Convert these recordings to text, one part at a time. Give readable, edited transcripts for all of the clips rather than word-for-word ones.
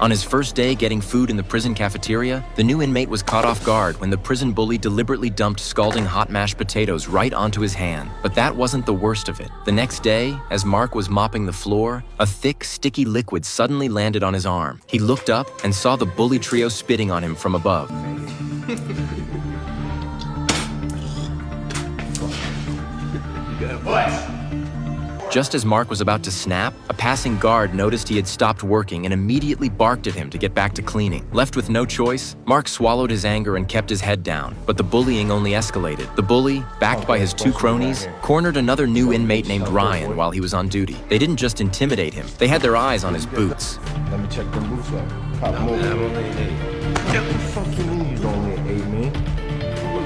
On his first day getting food in the prison cafeteria, the new inmate was caught off guard when the prison bully deliberately dumped scalding hot mashed potatoes right onto his hand. But that wasn't the worst of it. The next day, as Mark was mopping the floor, a thick, sticky liquid suddenly landed on his arm. He looked up and saw the bully trio spitting on him from above. Just as Mark was about to snap, a passing guard noticed he had stopped working and immediately barked at him to get back to cleaning. Left with no choice, Mark swallowed his anger and kept his head down, but the bullying only escalated. The bully, backed by his two cronies, cornered another new inmate named Ryan while he was on duty. They didn't just intimidate him, they had their eyes on his boots. Let me check them boots up. Pop them over. I'm only an 8. What the fuck you mean he's only an 8, man?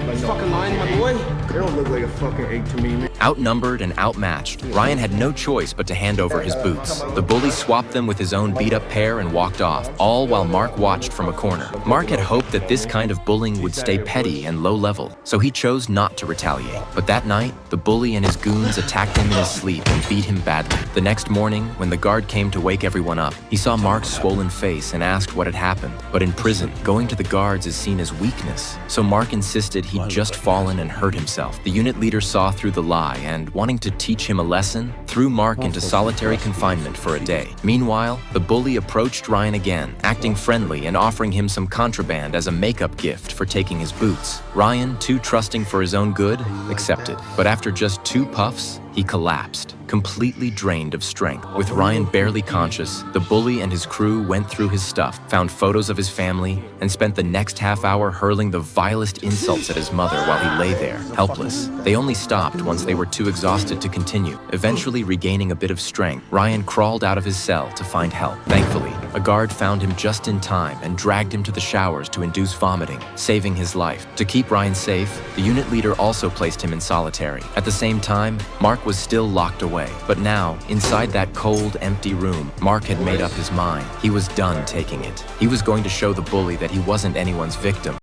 You fucking lying, my boy? They don't look like a fucking 8 to me, man. Outnumbered and outmatched, Ryan had no choice but to hand over his boots. The bully swapped them with his own beat-up pair and walked off, all while Mark watched from a corner. Mark had hoped that this kind of bullying would stay petty and low-level, so he chose not to retaliate. But that night, the bully and his goons attacked him in his sleep and beat him badly. The next morning, when the guard came to wake everyone up, he saw Mark's swollen face and asked what had happened. But in prison, going to the guards is seen as weakness, so Mark insisted he'd just fallen and hurt himself. The unit leader saw through the lie and, wanting to teach him a lesson, threw Mark into solitary confinement for a day. Meanwhile, the bully approached Ryan again, acting friendly and offering him some contraband as a makeup gift for taking his boots. Ryan, too trusting for his own good, accepted. But after just 2 puffs, he collapsed, completely drained of strength. With Ryan barely conscious, the bully and his crew went through his stuff, found photos of his family, and spent the next half hour hurling the vilest insults at his mother while he lay there, helpless. They only stopped once they were too exhausted to continue. Eventually regaining a bit of strength, Ryan crawled out of his cell to find help. Thankfully, a guard found him just in time and dragged him to the showers to induce vomiting, saving his life. To keep Ryan safe, the unit leader also placed him in solitary. At the same time, Mark was still locked away. But now, inside that cold, empty room, Mark had made up his mind. He was done taking it. He was going to show the bully that he wasn't anyone's victim.